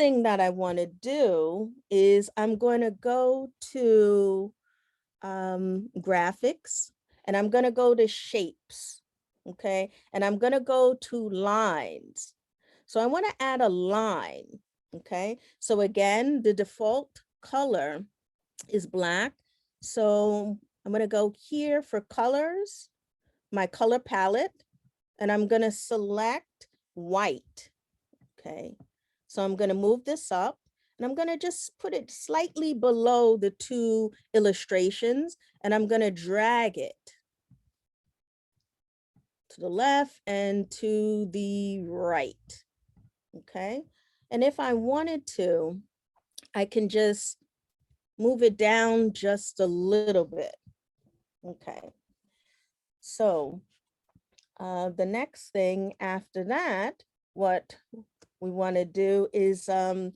thing that I want to do is I'm going to go to graphics, and I'm going to go to shapes. Okay. And I'm going to go to lines. So I want to add a line. Okay. So again, the default color is black. So I'm going to go here for colors, my color palette, and I'm going to select white. Okay. So I'm going to move this up, and I'm going to just put it slightly below the two illustrations, and I'm going to drag it to the left and to the right. Okay. And if I wanted to, I can just move it down just a little bit. Okay. So the next thing after that, what we want to do is add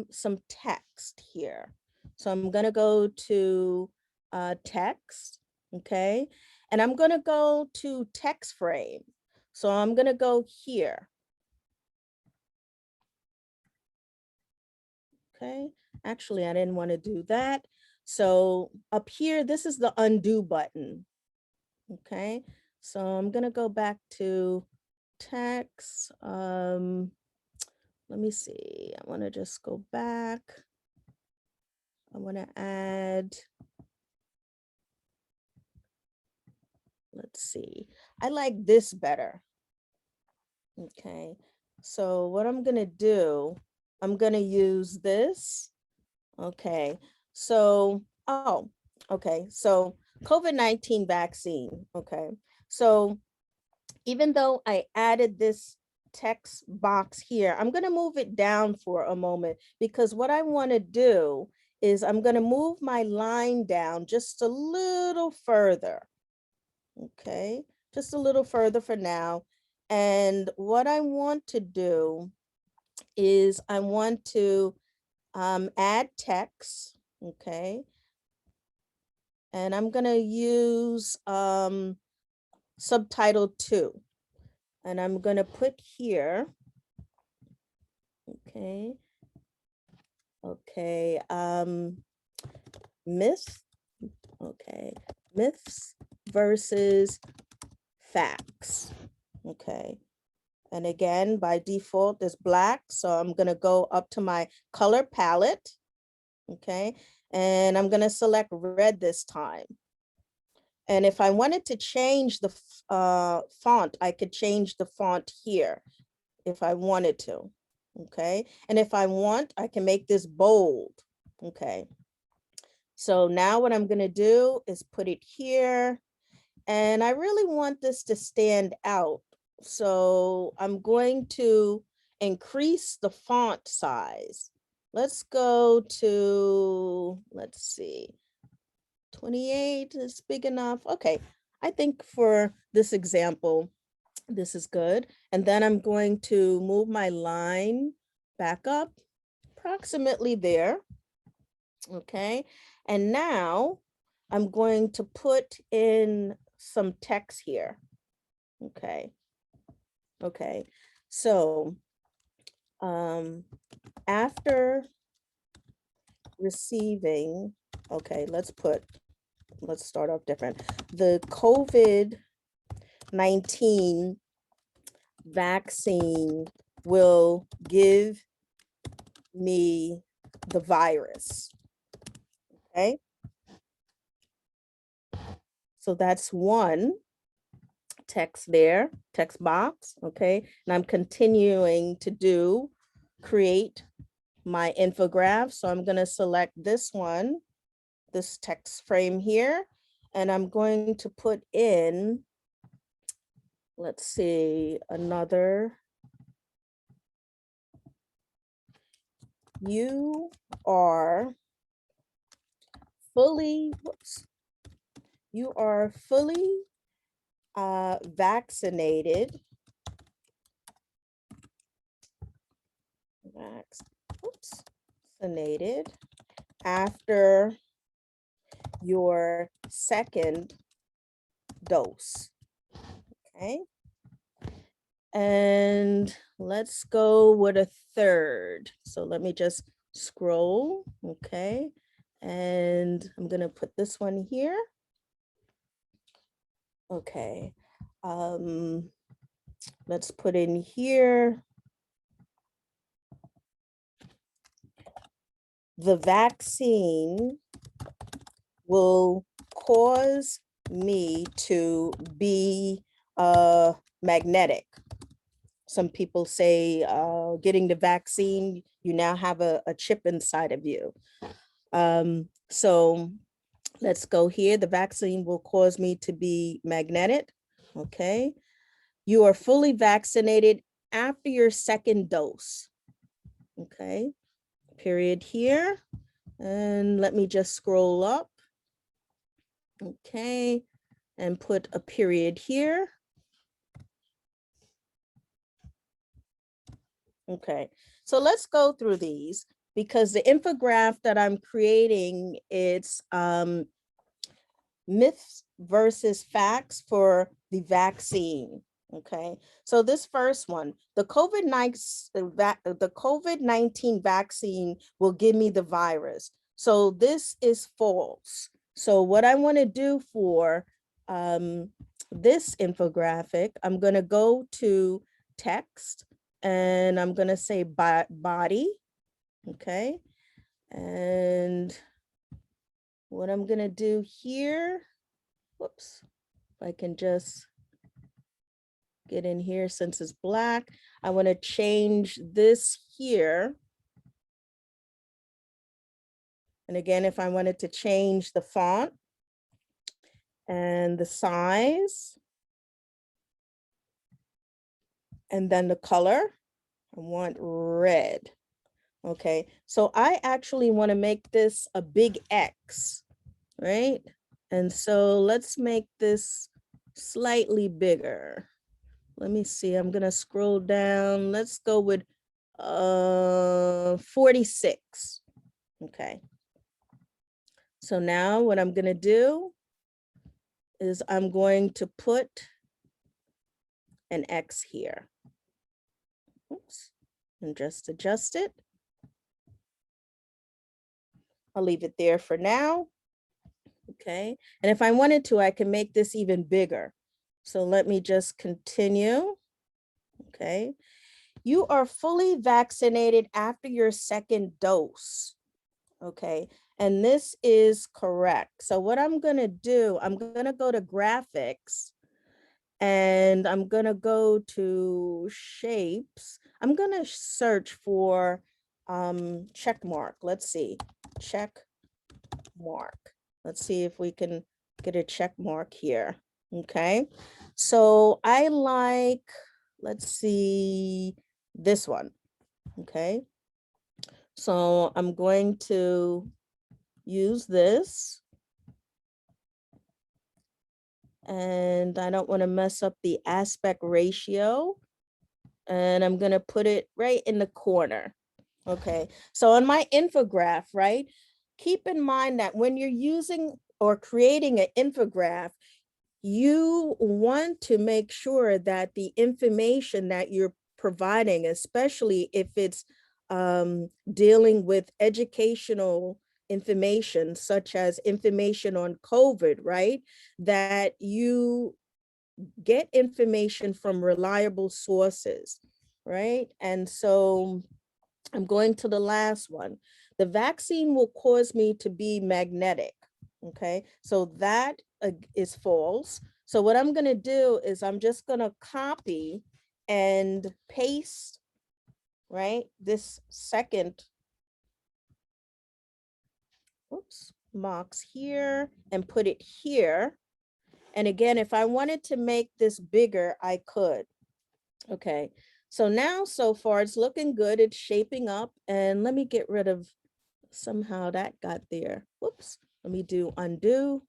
some text here. So I'm going to go to text, okay? And I'm going to go to text frame. So I'm going to go here. Okay, actually, I didn't want to do that. So up here, this is the undo button. Okay, so I'm going to go back to text. Let me see. I want to just go back. I want to add, let's see. I like this better. Okay, so what I'm going to do, I'm going to use this. Okay, so, oh, okay, so COVID-19 vaccine. Okay, so even though I added this text box here, I'm going to move it down for a moment, because what I want to do is I'm going to move my line down just a little further. Okay, just a little further for now. And what I want to do is I want to add text. Okay, and I'm going to use subtitle 2. And I'm going to put here, okay, myth, okay, myths versus facts, okay. And again, by default, it's black, so I'm going to go up to my color palette, okay, and I'm going to select red this time. And if I wanted to change the font, I could change the font here if I wanted to, okay? And if I want, I can make this bold, okay? So now what I'm gonna do is put it here, and I really want this to stand out. So I'm going to increase the font size. Let's go to, let's see, 28 is big enough. Okay, I think for this example, this is good. And then I'm going to move my line back up approximately there. Okay, and now I'm going to put in some text here. Okay, okay, so after receiving, okay, let's start off different. The COVID-19 vaccine will give me the virus. Okay. So that's one text there, text box. Okay. And I'm continuing to create my infograph. So I'm going to select this one, this text frame here, and I'm going to put in, let's see, another. You are fully, you are fully vaccinated. Vaccinated after your second dose. Okay. And let's go with a third. So let me just scroll, okay? And I'm gonna put this one here. Okay, let's put in here the vaccine will cause me to be magnetic. Some people say getting the vaccine, you now have a chip inside of you. So let's go here. The vaccine will cause me to be magnetic. Okay. You are fully vaccinated after your second dose. Okay. Period here. And let me just scroll up. Okay. And put a period here. Okay. So let's go through these because the infographic that I'm creating, it's myths versus facts for the vaccine. Okay, so this first one, the COVID-19 vaccine will give me the virus. So this is false. So what I want to do for this infographic, I'm going to go to text and I'm going to say body. Okay, and what I'm going to do here, whoops, if I can just get in here since it's black, I want to change this here. And again, if I wanted to change the font and the size and then the color, I want red. Okay, so I actually want to make this a big X, right? And so let's make this slightly bigger. Let me see, I'm gonna scroll down. Let's go with 46. Okay. So now what I'm gonna do is I'm going to put an X here. Oops, and just adjust it. I'll leave it there for now. Okay, and if I wanted to, I can make this even bigger. So let me just continue. Okay, you are fully vaccinated after your second dose. Okay, and this is correct. So what I'm gonna do, I'm gonna go to graphics and I'm gonna go to shapes. I'm gonna search for check mark. Let's see, check mark. Let's see if we can get a check mark here. Okay, so I like, let's see, this one. Okay, so I'm going to use this. And I don't want to mess up the aspect ratio. And I'm going to put it right in the corner. Okay, so on my infographic, right, keep in mind that when you're using or creating an infographic, you want to make sure that the information that you're providing, especially if it's dealing with educational information, such as information on COVID, right, that you get information from reliable sources, right? And so I'm going to the last one. The vaccine will cause me to be magnetic. Okay, so that is false. So what I'm going to do is I'm just going to copy and paste, right, this second, oops, box here and put it here. And again, if I wanted to make this bigger, I could. Okay, so now so far it's looking good. It's shaping up. And let me get rid of, somehow that got there. Whoops, let me do undo.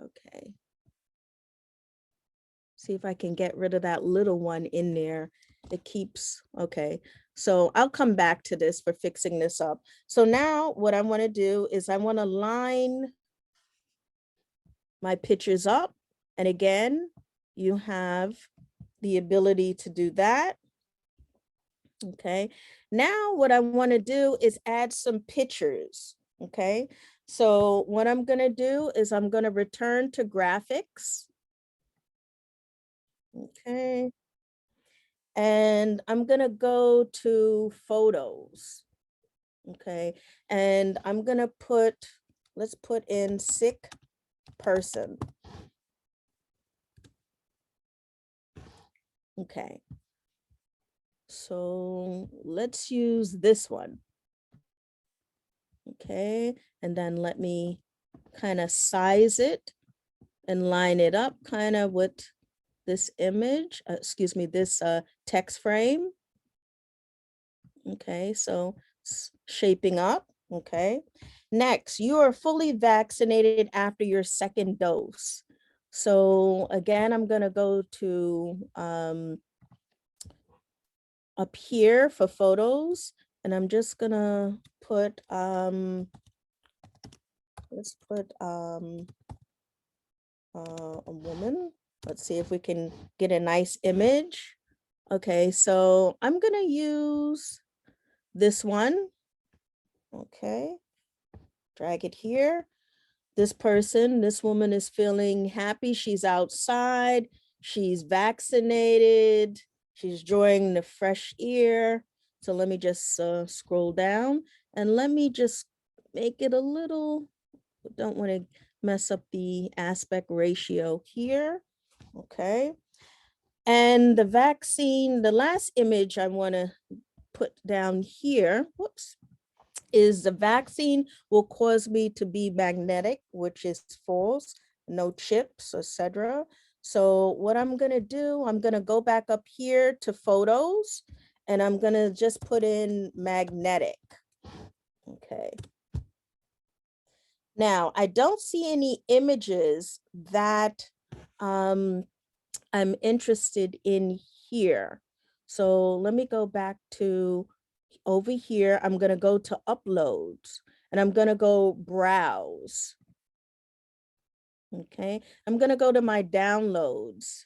Okay. See if I can get rid of that little one in there. It keeps, okay. So I'll come back to this for fixing this up. So now what I want to do is I want to line my pictures up. And again, you have the ability to do that. Okay, now what I want to do is add some pictures. Okay, so what I'm going to do is I'm going to return to graphics. Okay, and I'm going to go to photos. Okay, and I'm going to put, let's put in sick person. Okay, so let's use this one. Okay, and then let me kind of size it and line it up kind of with this image, excuse me, this text frame. Okay, so shaping up. Okay, next, you are fully vaccinated after your second dose. So again, I'm going to go to up here for photos, and I'm just going to put, let's put a woman. Let's see if we can get a nice image. Okay, so I'm going to use this one. Okay, drag it here. This person, this woman is feeling happy. She's outside. She's vaccinated. She's enjoying the fresh air. So let me just scroll down and let me just make it a little, don't want to mess up the aspect ratio here. Okay. And the vaccine, the last image I want to put down here, whoops, is the vaccine will cause me to be magnetic, which is false, no chips, etc. So what I'm going to do, I'm going to go back up here to photos, and I'm going to just put in magnetic. Okay. Now, I don't see any images that I'm interested in here. So let me go back to over here. I'm going to go to uploads, and I'm going to go browse. Okay, I'm going to go to my downloads.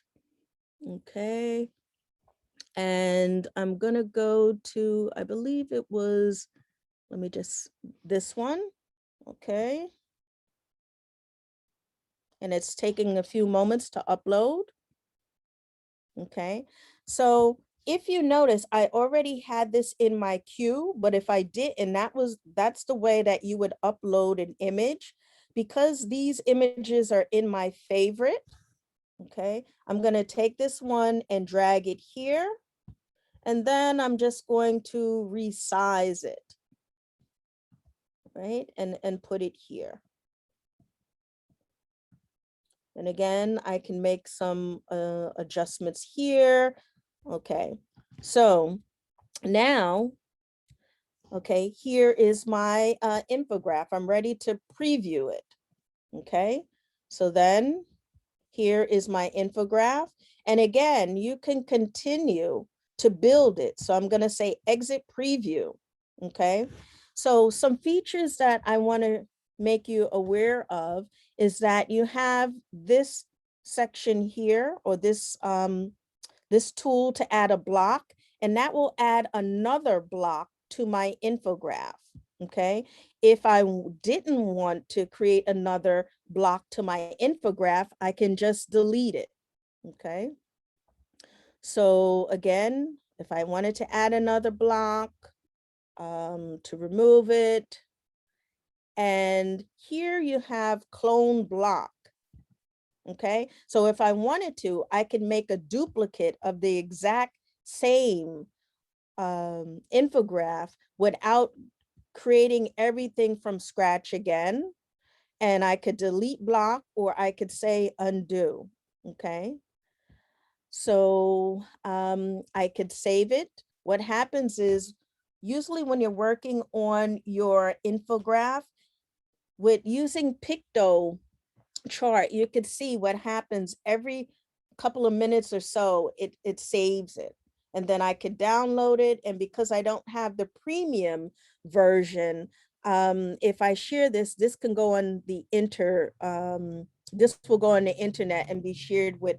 Okay, and I'm going to go to, I believe it was, let me just, this one. Okay, and it's taking a few moments to upload. Okay, so if you notice, I already had this in my queue, but if I didn't, that's the way that you would upload an image. Because these images are in my favorite, okay, I'm going to take this one and drag it here, and then I'm just going to resize it, right, and put it here. And again, I can make some adjustments here. Okay, so now, okay, here is my infographic. I'm ready to preview it. Okay, so then here is my infographic. And again, you can continue to build it. So I'm going to say exit preview. Okay, so some features that I want to make you aware of is that you have this section here, or this tool to add a block, and that will add another block to my infographic. Okay, if I didn't want to create another block to my infographic, I can just delete it. Okay, so again, if I wanted to add another block, to remove it, and here you have clone block. Okay, so if I wanted to, I could make a duplicate of the exact same infographic without creating everything from scratch again. And I could delete block, or I could say undo. Okay, so I could save it. What happens is, usually when you're working on your infographic with using piktochart, you could see what happens every couple of minutes or so. It saves it, and then I could download it. And because I don't have the premium version, if I share this can go on the this will go on the internet and be shared with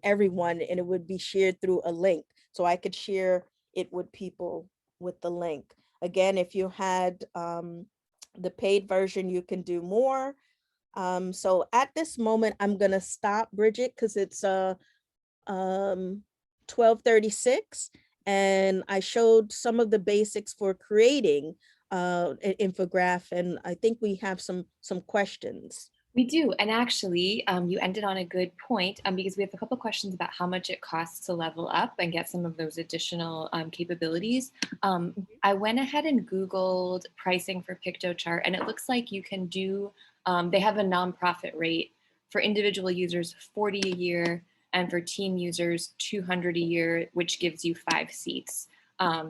everyone, and it would be shared through a link. So I could share it with people with the link. Again, if you had the paid version, you can do more. So at this moment, I'm gonna stop, Bridget, because it's 12:36, and I showed some of the basics for creating an infographic, and I think we have some questions. We do, and actually, you ended on a good point because we have a couple questions about how much it costs to level up and get some of those additional capabilities. I went ahead and Googled pricing for piktochart, and it looks like you can do, they have a nonprofit rate for individual users, 40 a year, and for team users, 200 a year, which gives you 5 seats.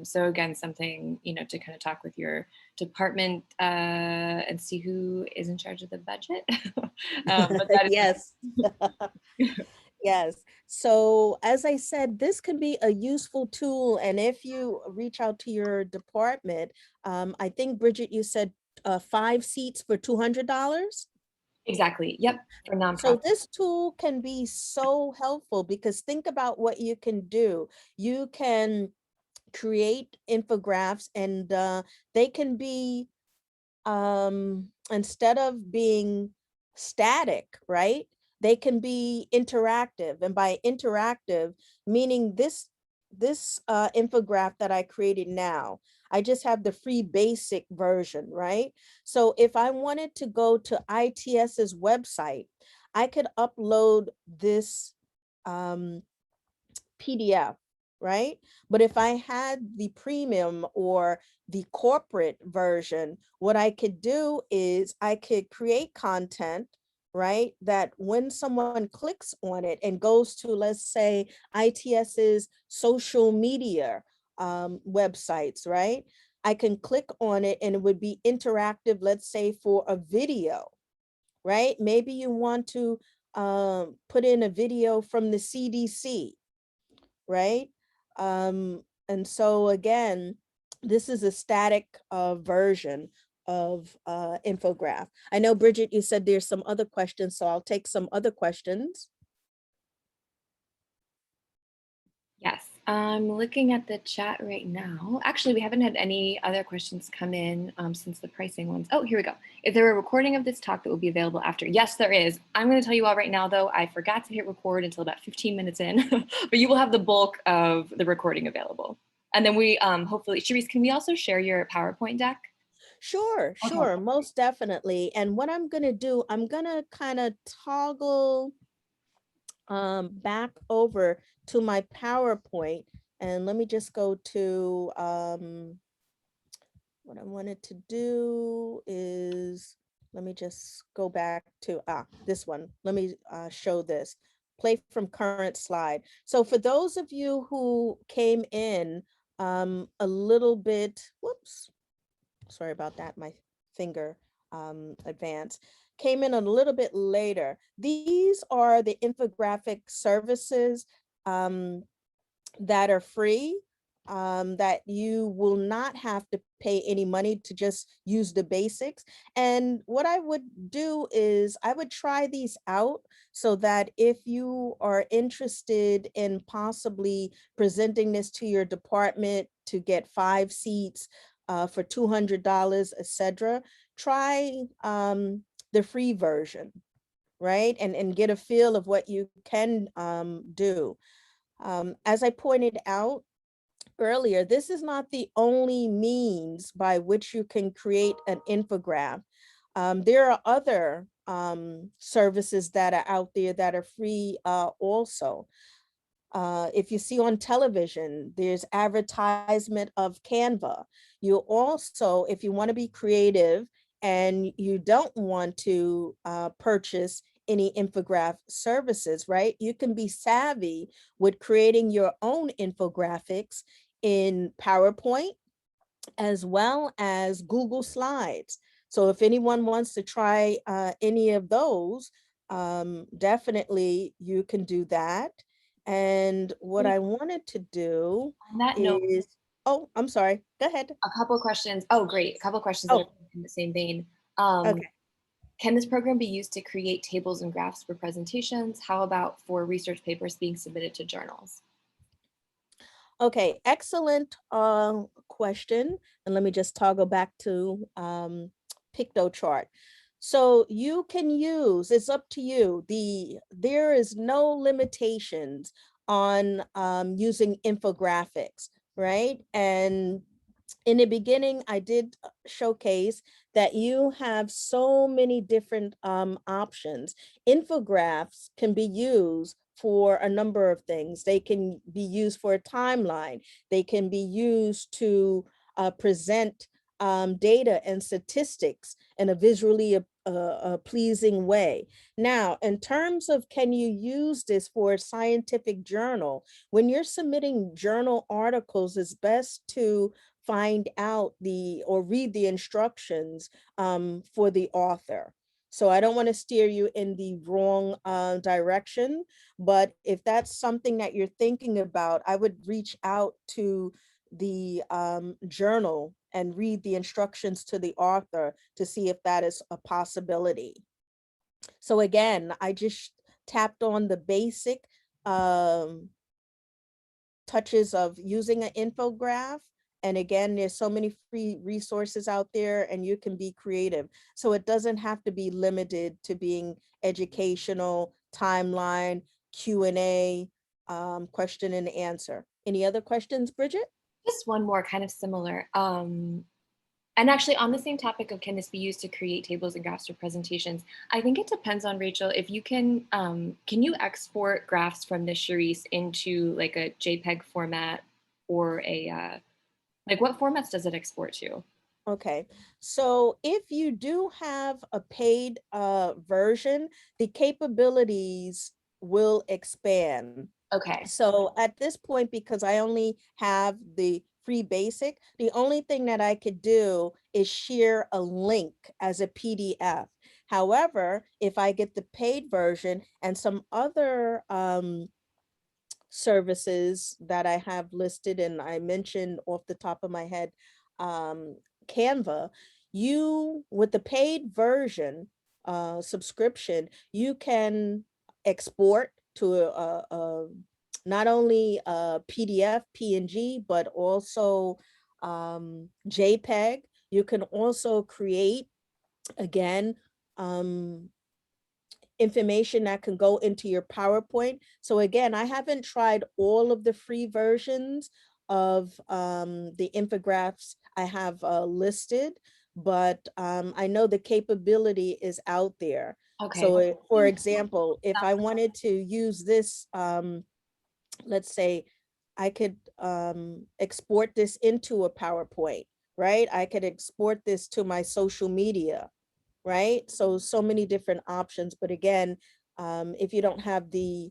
So again, something, you know, to kind of talk with your department and see who is in charge of the budget. But that Yes. is Yes. So as I said, this can be a useful tool. And if you reach out to your department, I think, Bridget, you said 5 seats for $200. exactly. Yep. For So nonprofit. this tool can be so helpful because think about what you can do. You can create infographics, and they can be, instead of being static, right? They can be interactive. And by interactive, meaning this infographic that I created now, I just have the free basic version, right? So if I wanted to go to ITS's website, I could upload this um, PDF, right? But if I had the premium or the corporate version, what I could do is I could create content, right? That when someone clicks on it and goes to, let's say, ITS's social media websites, right? I can click on it and it would be interactive, let's say for a video, right? Maybe you want to put in a video from the CDC, right? And so again, this is a static version of infograph. I know, Bridget, you said there's some other questions, so I'll take some other questions. Yes. I'm looking at the chat right now. Actually, we haven't had any other questions come in since the pricing ones. Oh, here we go. Is there a recording of this talk that will be available after? Yes, there is. I'm going to tell you all right now, though, I forgot to hit record until about 15 minutes in, but you will have the bulk of the recording available. And then we hopefully, Sharice, can we also share your PowerPoint deck? Sure, Okay. sure, most definitely. And what I'm gonna do, I'm gonna kind of toggle back over to my PowerPoint, and let me just go to what I wanted to do is, let me just go back to this one. Let me show this. Play from current slide. So for those of you who came in a little bit, whoops, sorry about that, my finger advanced, came in a little bit later. These are the infographic services that are free, that you will not have to pay any money to just use the basics. And what I would do is I would try these out so that if you are interested in possibly presenting this to your department to get 5 seats for $200, etc., try the free version, right? And get a feel of what you can do. As I pointed out earlier, this is not the only means by which you can create an infographic. There are other services that are out there that are free also. If you see on television, there's advertisement of Canva. You also, if you want to be creative and you don't want to purchase any infographic services, right? You can be savvy with creating your own infographics in PowerPoint as well as Google Slides. So if anyone wants to try any of those, definitely you can do that. And what I wanted to do On that note, is, oh, I'm sorry, go ahead. a couple questions. Oh, great. A couple questions that are Oh, in the same vein. Um, okay. Can this program be used to create tables and graphs for presentations? How about for research papers being submitted to journals? Okay, excellent question. And let me just toggle back to piktochart. So you can use, it's up to you. There is no limitations on using infographics, right? And in the beginning, I did showcase that you have so many different options. Infographics can be used for a number of things. They can be used for a timeline. They can be used to present data and statistics in a visually pleasing way. Now, in terms of can you use this for a scientific journal, when you're submitting journal articles, it's best to find out or read the instructions for the author. So I don't want to steer you in the wrong direction, but if that's something that you're thinking about, I would reach out to the journal and read the instructions to the author to see if that is a possibility. So again, I just tapped on the basic touches of using an infograph. And again, there's so many free resources out there and you can be creative. So it doesn't have to be limited to being educational, timeline, Q&A, question and answer. Any other questions, Bridget? Just one more kind of similar. And actually, on the same topic of can this be used to create tables and graphs for presentations, I think it depends on Rachel. If you can you export graphs from the Charisse into like a JPEG format or like what formats does it export to? Okay, so if you do have a paid version, the capabilities will expand. Okay, So at this point, because I only have the free basic, the only thing that I could do is share a link as a PDF. However, if I get the paid version and some other services that I have listed, and I mentioned off the top of my head, Canva, with the paid version subscription, you can export to not only a PDF, PNG, but also JPEG. You can also create, again, information that can go into your PowerPoint. So again, I haven't tried all of the free versions of the infographics I have listed, but I know the capability is out there. okay. So for example, if I wanted to use this, let's say I could export this into a PowerPoint, right? I could export this to my social media, right? So many different options. But again, if you don't have the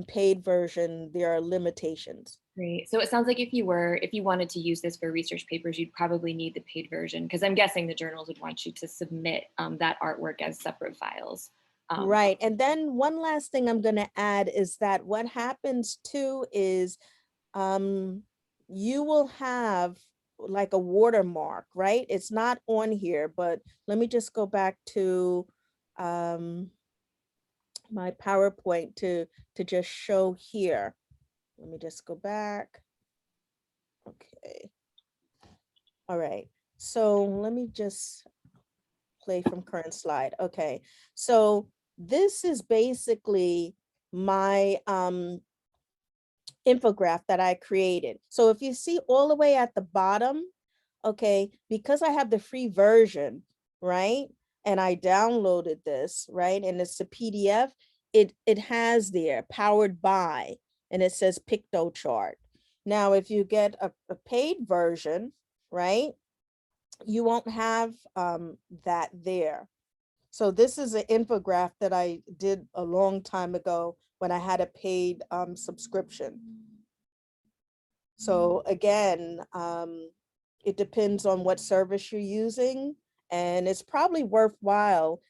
paid version, there are limitations. Great. So it sounds like if you wanted to use this for research papers, you'd probably need the paid version because I'm guessing the journals would want you to submit that artwork as separate files. Right. And then one last thing I'm going to add is that what happens too is you will have like a watermark, right? It's not on here, but let me just go back to my PowerPoint to just show here. Let me just go back. Okay. All right. So let me just play from current slide. Okay. So this is basically my infographic that I created. So if you see all the way at the bottom, okay, because I have the free version, right? And I downloaded this, right? And it's a PDF, it has there powered by, and it says piktochart. Now, if you get a paid version, right, you won't have that there. So this is an infographic that I did a long time ago when I had a paid subscription. So again, it depends on what service you're using, and it's probably worthwhile,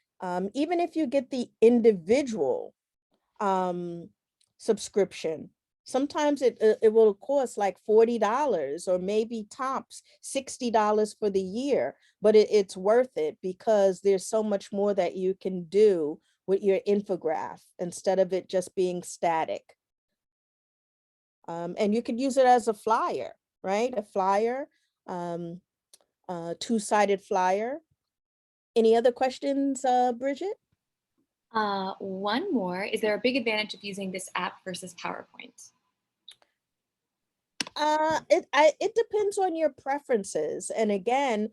even if you get the individual subscription. Sometimes it will cost like $40 or maybe tops $60 for the year, but it's worth it because there's so much more that you can do with your infograph instead of it just being static. And you could use it as a flyer, right? A flyer, two-sided flyer. Any other questions, Bridget? One more. Is there a big advantage of using this app versus PowerPoint? It depends on your preferences. And again,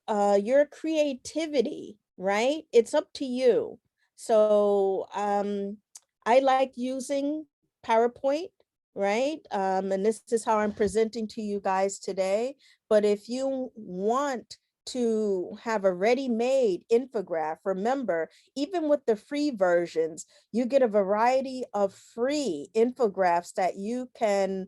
your creativity, right? It's up to you. So I like using PowerPoint, right? And this is how I'm presenting to you guys today. But if you want to have a ready-made infograph, remember, even with the free versions, you get a variety of free infographics that you can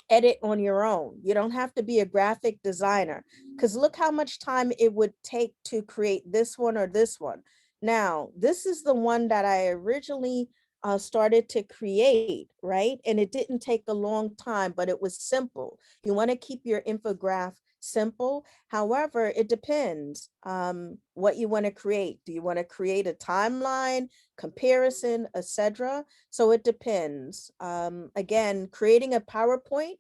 edit on your own. You don't have to be a graphic designer, because look how much time it would take to create this one or this one. Now, this is the one that I originally started to create, right? And it didn't take a long time, but it was simple. You want to keep your infograph simple. However, it depends what you want to create. Do you want to create a timeline, comparison, etc.? So it depends. Again, creating a PowerPoint,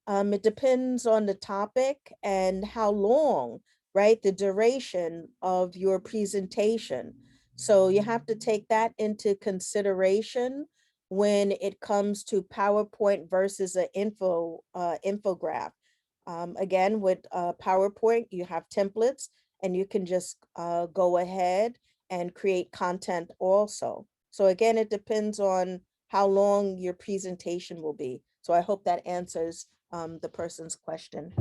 it depends on the topic and how long, right? The duration of your presentation. So you have to take that into consideration when it comes to PowerPoint versus an infograph. Again, with PowerPoint, you have templates and you can just go ahead and create content also. So again, it depends on how long your presentation will be. So I hope that answers the person's question.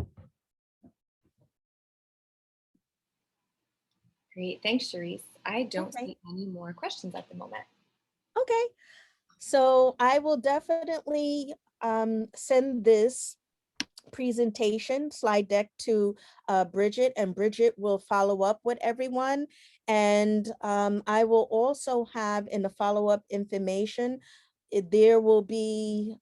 Great. Thanks, Charisse. I don't Okay. see any more questions at the moment. Okay. So I will definitely send this presentation slide deck to Bridget, and Bridget will follow up with everyone. And I will also have in the follow-up information, there will be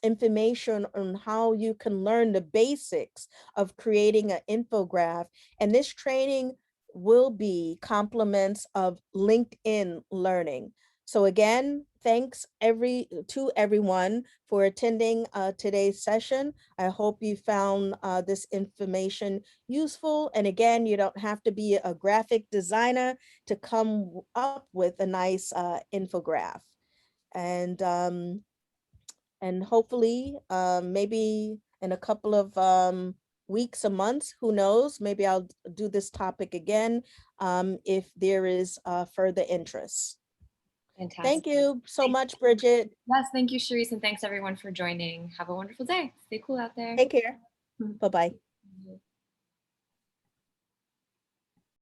information on how you can learn the basics of creating an infograph. And this training will be complements of LinkedIn learning. So again, thanks to everyone for attending today's session. I hope you found this information useful. And again, you don't have to be a graphic designer to come up with a nice infograph. And hopefully, maybe in a couple of weeks or months, who knows, maybe I'll do this topic again if there is further interest. Fantastic. Thank you so Thank much, Bridget. Yes, thank you, Charisse, and thanks everyone for joining. Have a wonderful day. Stay cool out there. Take care. Bye-bye.